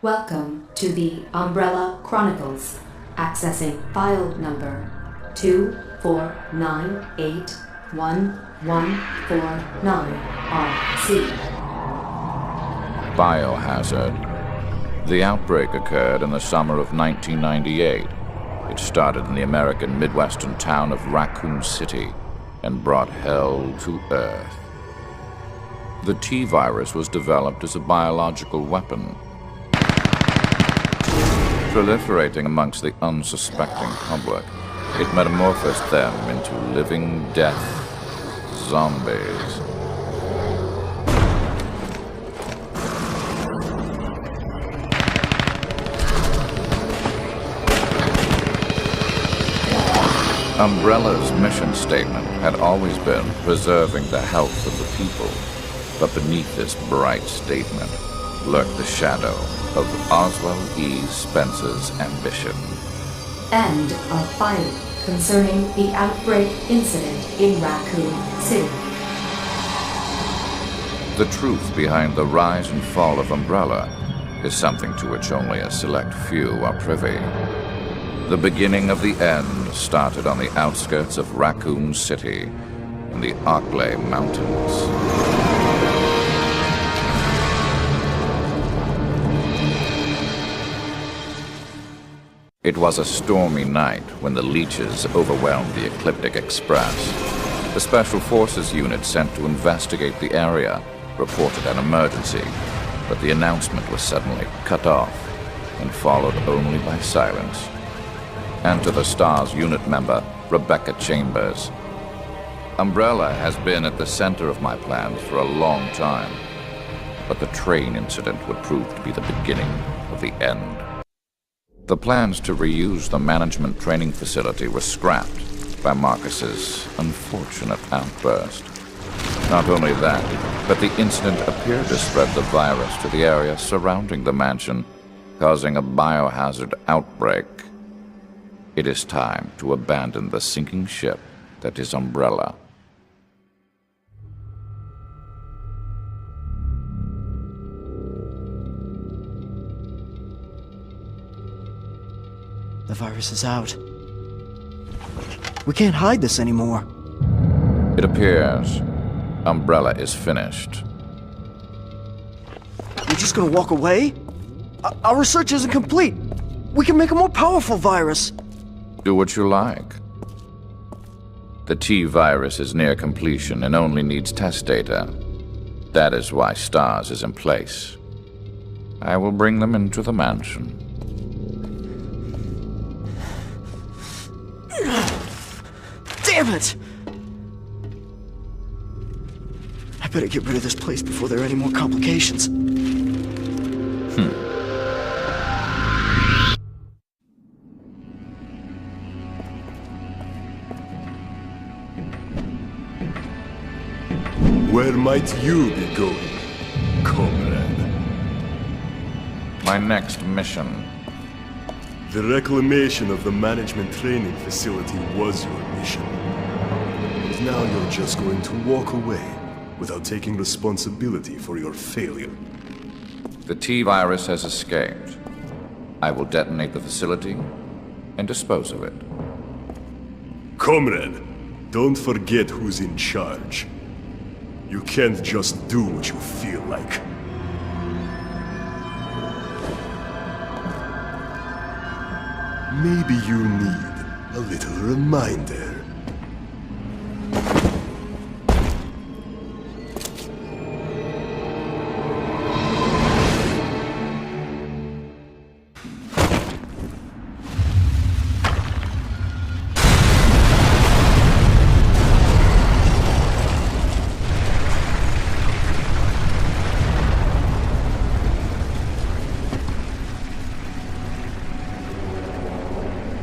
Welcome to the Umbrella Chronicles, accessing file number 249811149RC. Biohazard. The outbreak occurred in the summer of 1998. It started in the American Midwestern town of Raccoon City and brought hell to Earth. The T-virus was developed as a biological weapon, proliferating amongst the unsuspecting public. It metamorphosed them into living death zombies. Umbrella's mission statement had always been preserving the health of the people, but beneath this bright statement lurked the shadow of Oswald E. Spence's ambition. End of file concerning the outbreak incident in Raccoon City. The truth behind the rise and fall of Umbrella is something to which only a select few are privy. The beginning of the end started on the outskirts of Raccoon City in the Arklay Mountains. It was a stormy night when the leeches overwhelmed the Ecliptic Express. The Special Forces unit sent to investigate the area reported an emergency, but the announcement was suddenly cut off and followed only by silence. Enter the STARS unit member, Rebecca Chambers. Umbrella has been at the center of my plans for a long time, but the train incident would prove to be the beginning of the end. The plans to reuse the management training facility were scrapped by Marcus's unfortunate outburst. Not only that, but the incident appeared to spread the virus to the area surrounding the mansion, causing a biohazard outbreak. It is time to abandon the sinking ship that is Umbrella. The virus is out. We can't hide this anymore. It appears Umbrella is finished. We're just gonna walk away? Our research isn't complete. We can make a more powerful virus. Do what you like. The T-virus is near completion and only needs test data. That is why STARS is in place. I will bring them into the mansion. Damn it! I better get rid of this place before there are any more complications. Where might you be going, comrade? My next mission. The reclamation of the management training facility was your mission. And now you're just going to walk away without taking responsibility for your failure. The T-virus has escaped. I will detonate the facility and dispose of it. Comrade, don't forget who's in charge. You can't just do what you feel like. Maybe you need a little reminder.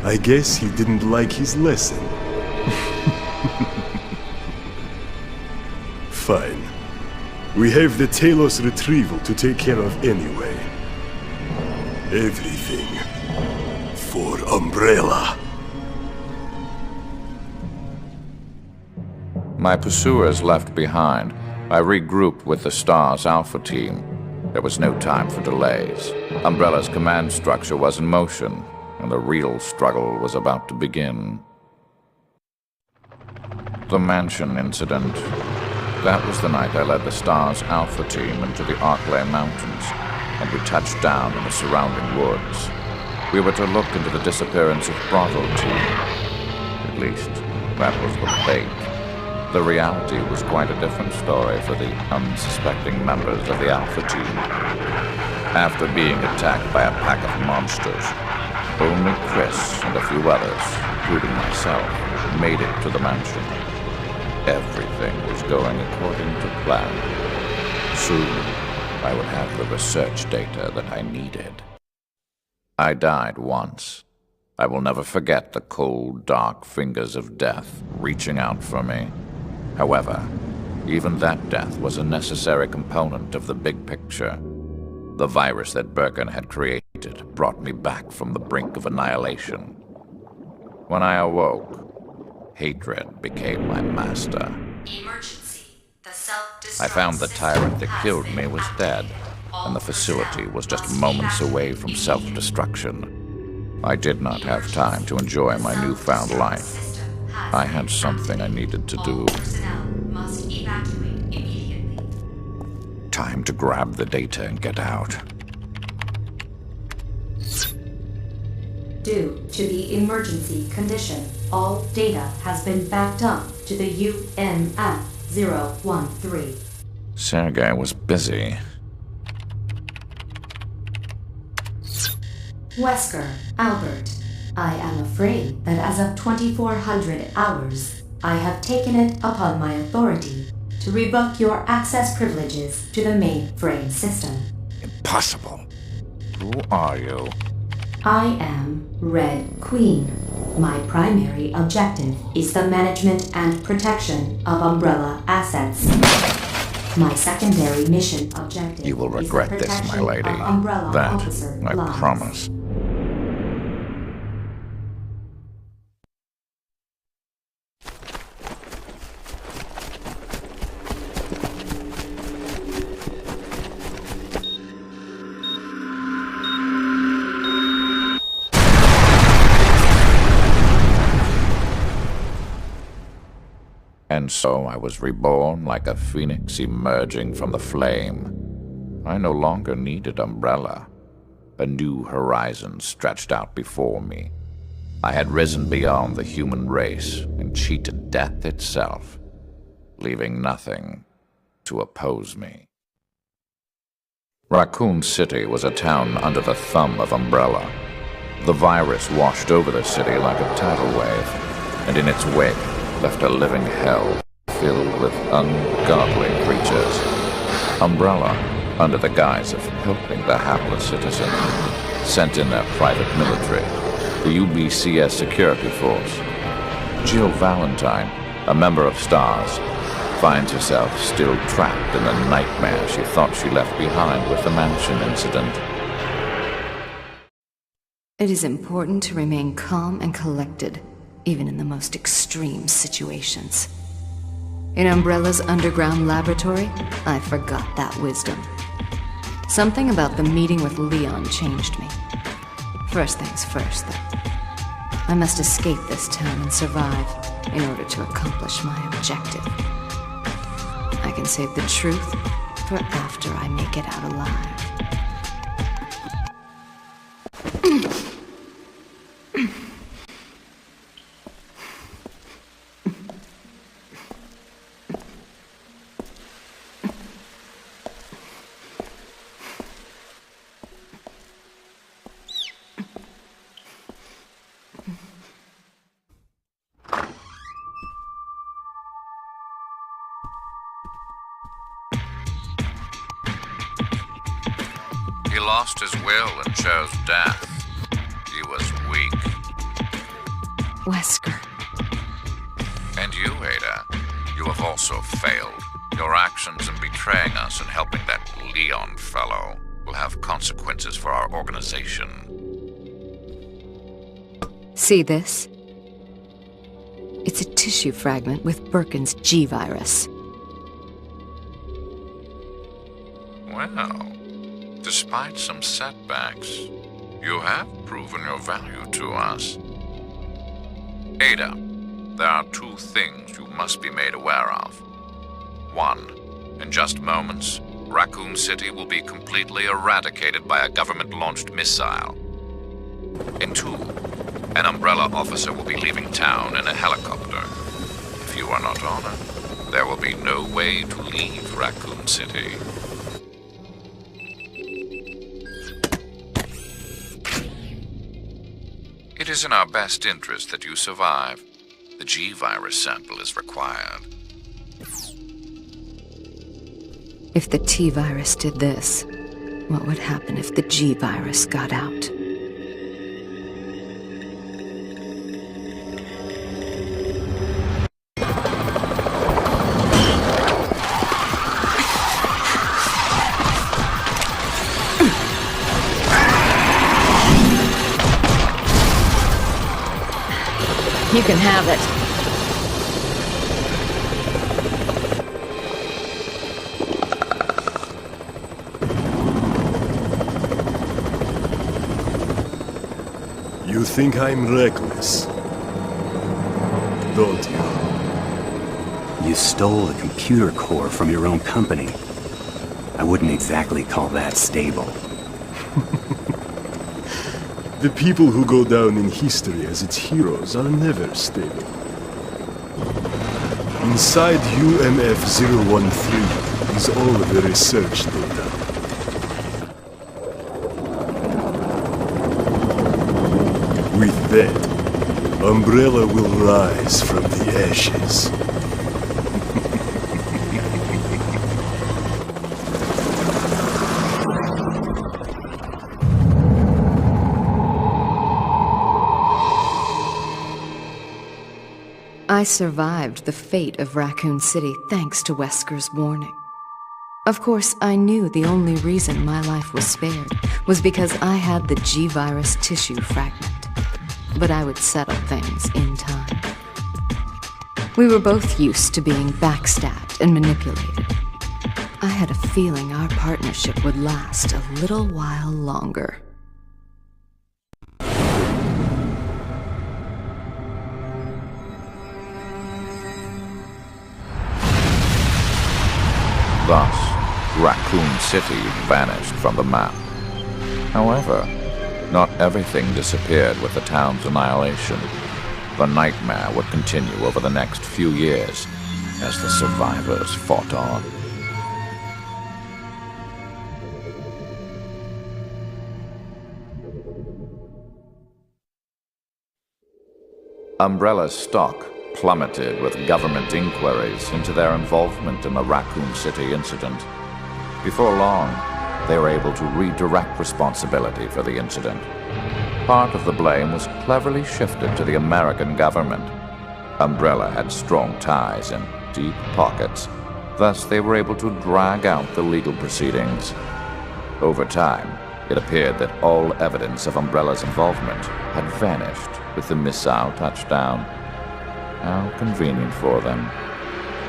I guess he didn't like his lesson. Fine. We have the T-ALOS retrieval to take care of anyway. Everything for Umbrella. My pursuers left behind. I regrouped with the STARS Alpha team. There was no time for delays. Umbrella's command structure was in motion, and the real struggle was about to begin. The mansion incident. That was the night I led the STARS Alpha team into the Arklay Mountains, and we touched down in the surrounding woods. We were to look into the disappearance of Bravo team. At least, that was the bait. The reality was quite a different story for the unsuspecting members of the Alpha team. After being attacked by a pack of monsters, only Chris and a few others, including myself, made it to the mansion. Everything was going according to plan. Soon, I would have the research data that I needed. I died once. I will never forget the cold, dark fingers of death reaching out for me. However, even that death was a necessary component of the big picture. The virus that Birkin had created brought me back from the brink of annihilation. When I awoke, hatred became my master. Emergency. The self-destruct I found the tyrant that killed me was dead, and the facility was just moments away from self-destruction. I did not have time to enjoy my newfound life. I had something I needed to do. Must evacuate immediately. Time to grab the data and get out. Due to the emergency condition, all data has been backed up to the UMF-013. Sergei was busy. Wesker, Albert, I am afraid that as of 2400 hours, I have taken it upon my authority to revoke your access privileges to the mainframe system. Impossible. Who are you? I am Red Queen. My primary objective is the management and protection of Umbrella assets. My secondary mission objective You will is regret the this, my protection lady. of Umbrella That, officer I lives. promise. And so I was reborn like a phoenix emerging from the flame. I no longer needed Umbrella. A new horizon stretched out before me. I had risen beyond the human race and cheated death itself, leaving nothing to oppose me. Raccoon City was a town under the thumb of Umbrella. The virus washed over the city like a tidal wave, and in its wake left a living hell filled with ungodly creatures. Umbrella, under the guise of helping the hapless citizen, sent in their private military, the UBCS security force. Jill Valentine, a member of STARS, finds herself still trapped in the nightmare she thought she left behind with the mansion incident. It is important to remain calm and collected, even in the most extreme situations. In Umbrella's underground laboratory, I forgot that wisdom. Something about the meeting with Leon changed me. First things first, though. I must escape this town and survive in order to accomplish my objective. I can save the truth for after I make it out alive. He lost his will and chose death. He was weak. Wesker. And you, Ada, you have also failed. Your actions in betraying us and helping that Leon fellow will have consequences for our organization. See this? It's a tissue fragment with Birkin's G-virus. Well, Despite some setbacks, you have proven your value to us. Ada, there are two things you must be made aware of. One, in just moments, Raccoon City will be completely eradicated by a government-launched missile. And two, an Umbrella officer will be leaving town in a helicopter. If you are not honored, there will be no way to leave Raccoon City. It is in our best interest that you survive. The G-virus sample is required. If the T-virus did this, what would happen if the G-virus got out? You can have it. You think I'm reckless, don't you? You stole a computer core from your own company. I wouldn't exactly call that stable. The people who go down in history as its heroes are never stable. Inside UMF-013 is all of the research data. With that, Umbrella will rise from the ashes. I survived the fate of Raccoon City thanks to Wesker's warning. Of course, I knew the only reason my life was spared was because I had the G-virus tissue fragment. But I would settle things in time. We were both used to being backstabbed and manipulated. I had a feeling our partnership would last a little while longer. Thus, Raccoon City vanished from the map. However, not everything disappeared with the town's annihilation. The nightmare would continue over the next few years as the survivors fought on. Umbrella's stock plummeted with government inquiries into their involvement in the Raccoon City incident. Before long, they were able to redirect responsibility for the incident. Part of the blame was cleverly shifted to the American government. Umbrella had strong ties and deep pockets, thus they were able to drag out the legal proceedings. Over time, it appeared that all evidence of Umbrella's involvement had vanished with the missile touchdown. How convenient for them.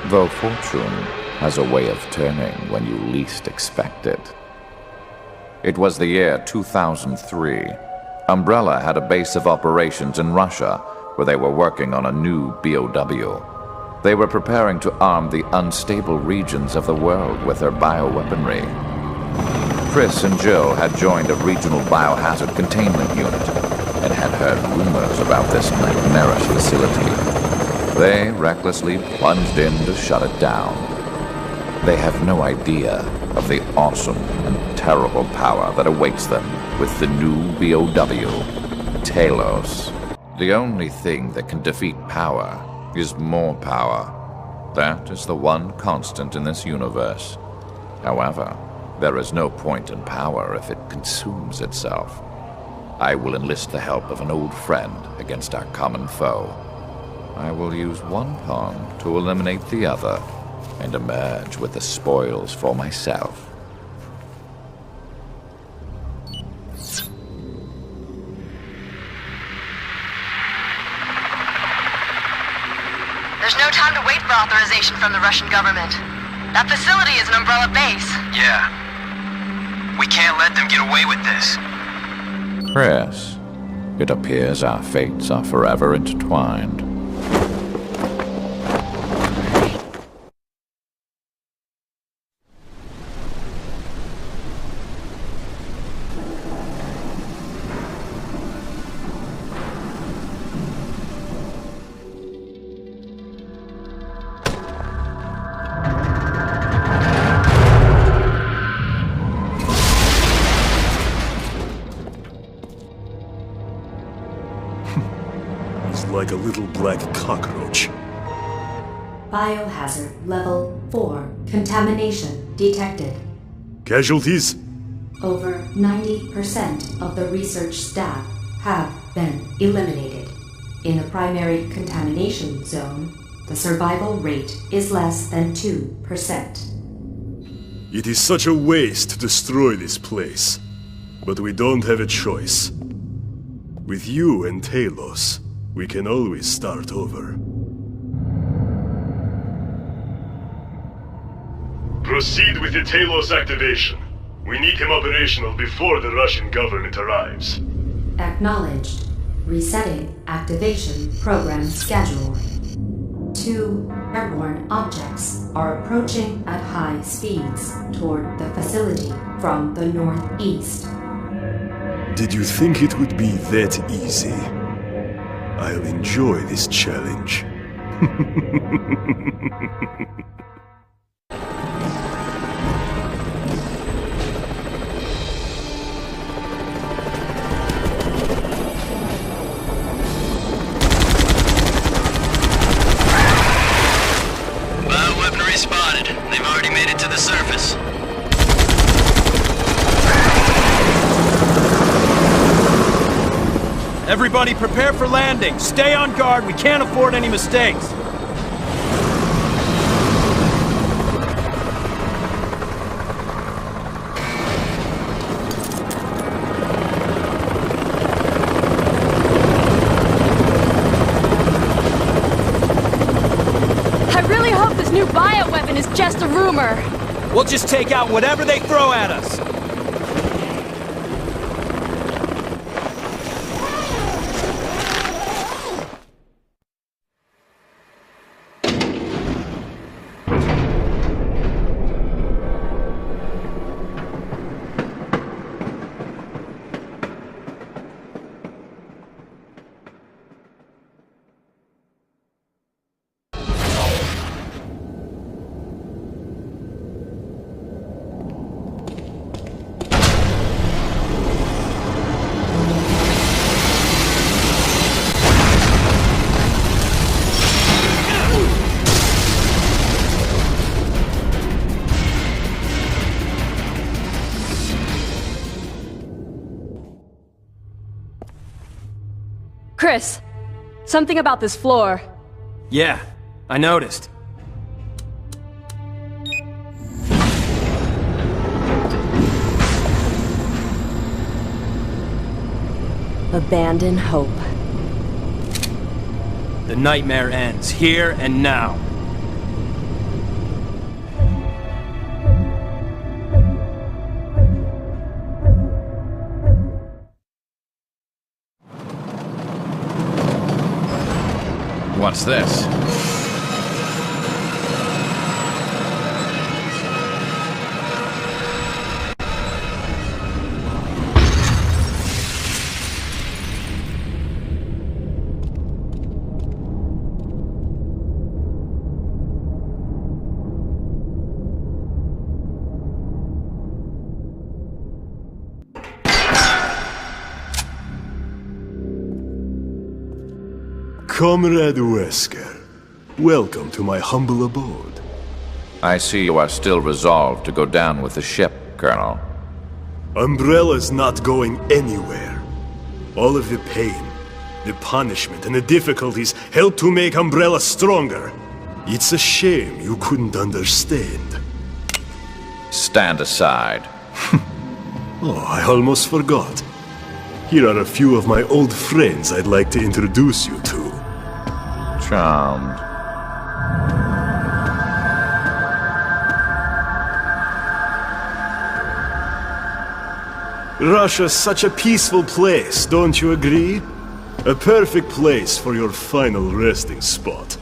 Though fortune has a way of turning when you least expect it. It was the year 2003. Umbrella had a base of operations in Russia where they were working on a new BOW. They were preparing to arm the unstable regions of the world with their bioweaponry. Chris and Jill had joined a regional biohazard containment unit and had heard rumors about this nightmarish facility. They recklessly plunged in to shut it down. They have no idea of the awesome and terrible power that awaits them with the new BOW, T-ALOS. The only thing that can defeat power is more power. That is the one constant in this universe. However, there is no point in power if it consumes itself. I will enlist the help of an old friend against our common foe. I will use one pawn to eliminate the other and emerge with the spoils for myself. There's no time to wait for authorization from the Russian government. That facility is an Umbrella base. Yeah. We can't let them get away with this. Chris, it appears our fates are forever intertwined. Like a little black cockroach. Biohazard level 4. Contamination detected. Casualties? Over 90% of the research staff have been eliminated. In the primary contamination zone, the survival rate is less than 2%. It is such a waste to destroy this place. But we don't have a choice. With you and T-ALOS, we can always start over. Proceed with the T-ALOS activation. We need him operational before the Russian government arrives. Acknowledged. Resetting activation program schedule. 2 airborne objects are approaching at high speeds toward the facility from the northeast. Did you think it would be that easy? I'll enjoy this challenge. Bioweaponry spotted. They've already made it to the surface. Everybody prepare for landing. Stay on guard. We can't afford any mistakes. I really hope this new bioweapon is just a rumor. We'll just take out whatever they throw at us. Chris, something about this floor. Yeah, I noticed. Abandon hope. The nightmare ends here and now. What's this? Comrade Wesker, welcome to my humble abode. I see you are still resolved to go down with the ship, Colonel. Umbrella's not going anywhere. All of the pain, the punishment, and the difficulties helped to make Umbrella stronger. It's a shame you couldn't understand. Stand aside. Oh, I almost forgot. Here are a few of my old friends I'd like to introduce you to. Charmed. Russia's such a peaceful place, don't you agree? A perfect place for your final resting spot.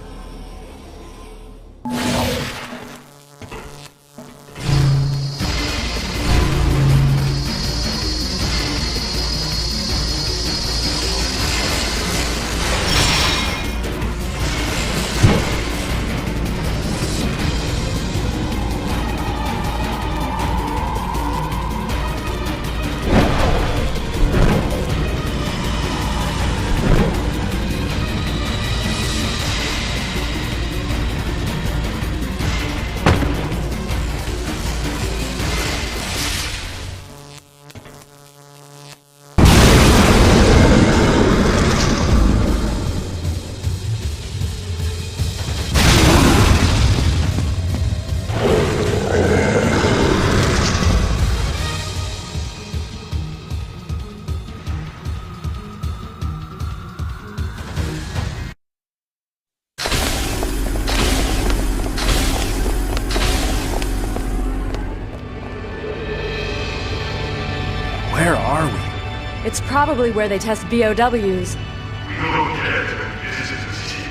Where are we? It's probably where they test BOWs. We know dead visitors here.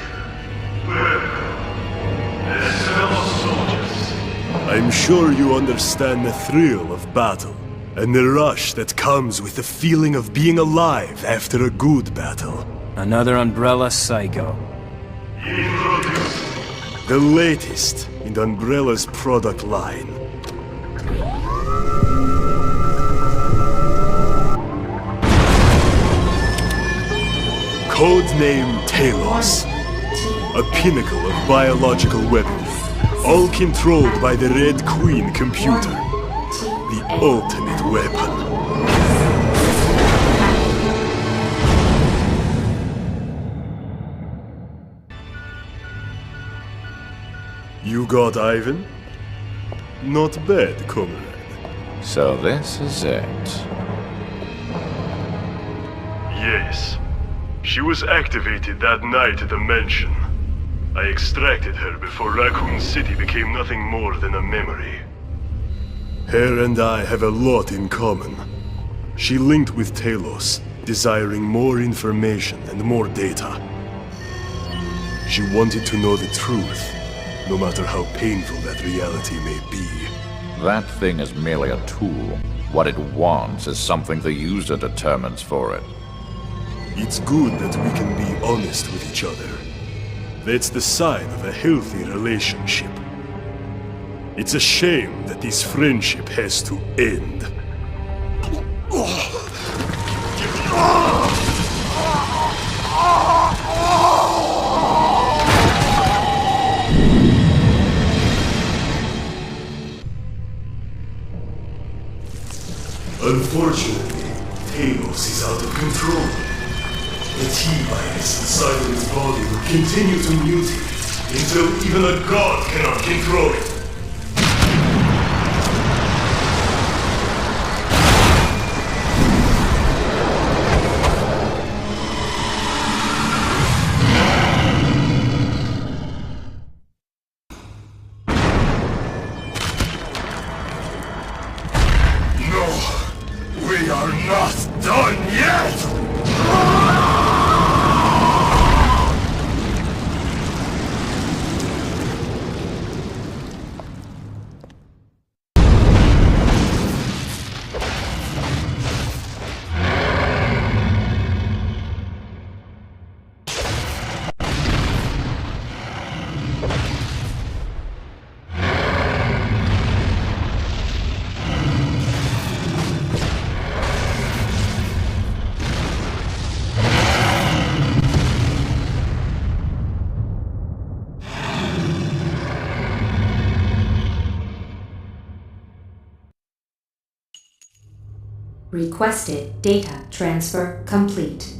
Welcome. As fellow soldiers. I'm sure you understand the thrill of battle, and the rush that comes with the feeling of being alive after a good battle. Another Umbrella psycho. Introducing the latest in Umbrella's product line. Codename T-ALOS. A pinnacle of biological weapons, all controlled by the Red Queen computer. The ultimate weapon. You got Ivan? Not bad, comrade. So this is it. Yes. She was activated that night at the mansion. I extracted her before Raccoon City became nothing more than a memory. Her and I have a lot in common. She linked with T-ALOS, desiring more information and more data. She wanted to know the truth, no matter how painful that reality may be. That thing is merely a tool. What it wants is something the user determines for it. It's good that we can be honest with each other. That's the sign of a healthy relationship. It's a shame that this friendship has to end. Unfortunately, T-ALOS is out of control. The T-virus inside of its body will continue to mutate until even a god cannot control it. No, we are not done yet! Requested data transfer complete.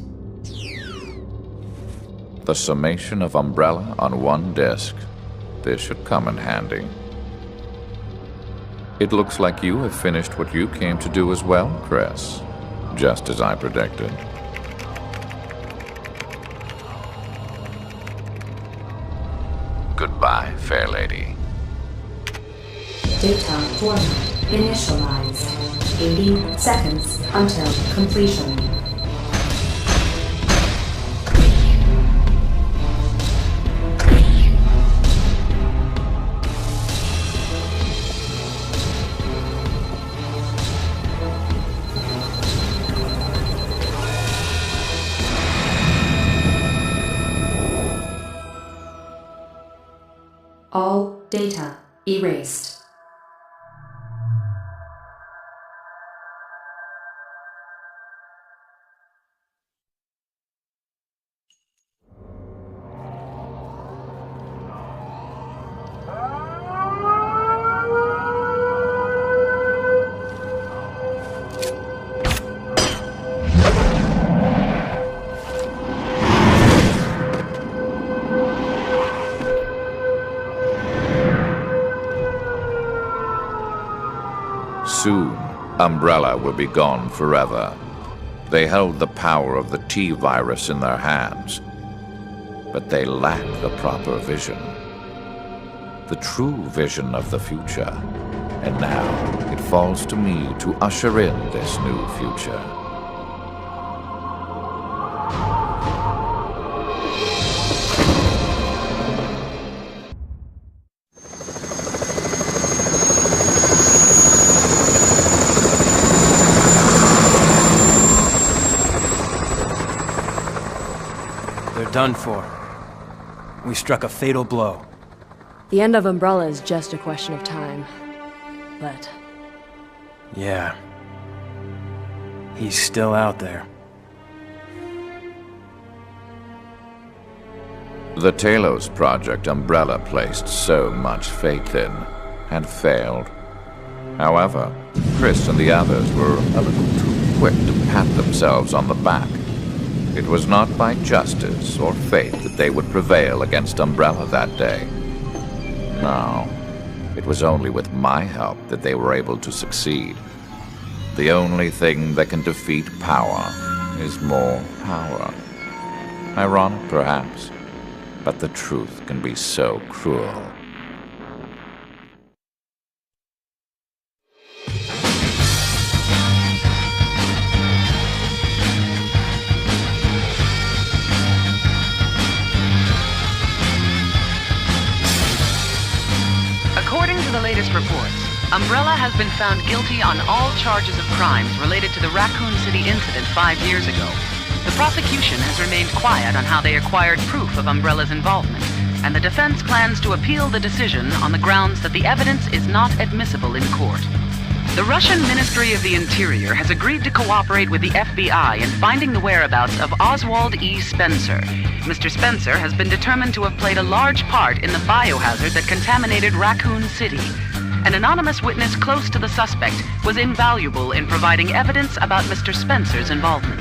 The summation of Umbrella on one disk. This should come in handy. It looks like you have finished what you came to do as well, Chris. Just as I predicted. Goodbye, fair lady. Data format initialized. 80 seconds until completion. All data erased. Soon, Umbrella will be gone forever. They held the power of the T-virus in their hands, but they lacked the proper vision. The true vision of the future. And now, it falls to me to usher in this new future. Done for. We struck a fatal blow. The end of Umbrella is just a question of time. But... yeah. He's still out there. The T-ALOS project Umbrella placed so much faith in, had failed. However, Chris and the others were a little too quick to pat themselves on the back. It was not by justice or fate that they would prevail against Umbrella that day. No, it was only with my help that they were able to succeed. The only thing that can defeat power is more power. Ironic, perhaps, but the truth can be so cruel. According to the latest reports, Umbrella has been found guilty on all charges of crimes related to the Raccoon City incident 5 years ago. The prosecution has remained quiet on how they acquired proof of Umbrella's involvement, and the defense plans to appeal the decision on the grounds that the evidence is not admissible in court. The Russian Ministry of the Interior has agreed to cooperate with the FBI in finding the whereabouts of Oswald E. Spencer. Mr. Spencer has been determined to have played a large part in the biohazard that contaminated Raccoon City. An anonymous witness close to the suspect was invaluable in providing evidence about Mr. Spencer's involvement.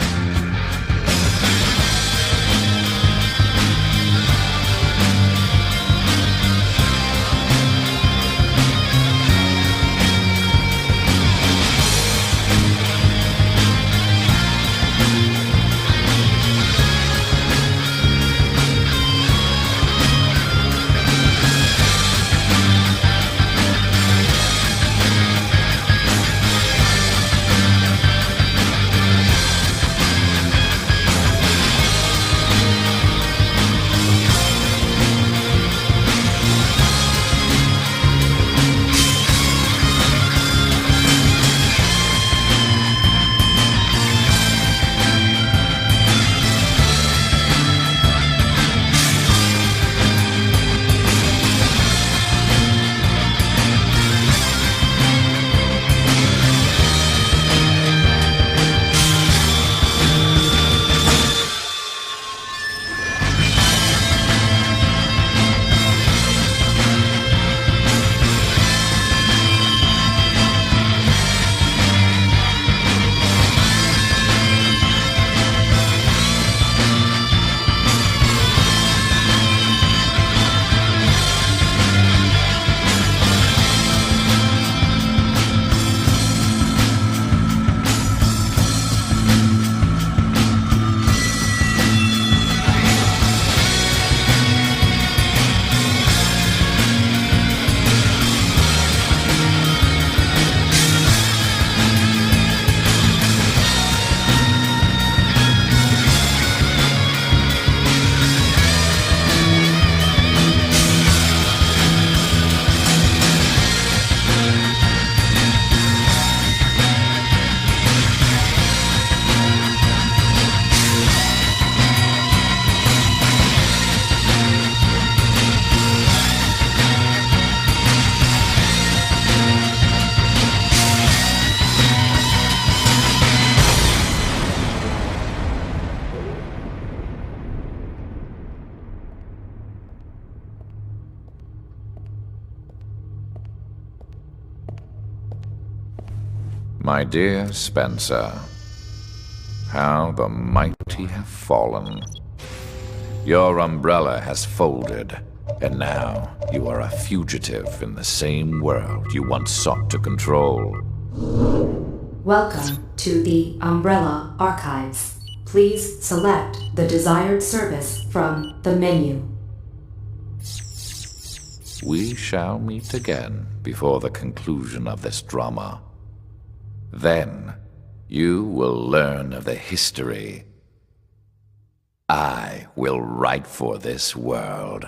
My dear Spencer, how the mighty have fallen. Your umbrella has folded, and now you are a fugitive in the same world you once sought to control. Welcome to the Umbrella Archives. Please select the desired service from the menu. We shall meet again before the conclusion of this drama. Then, you will learn of the history I will write for this world.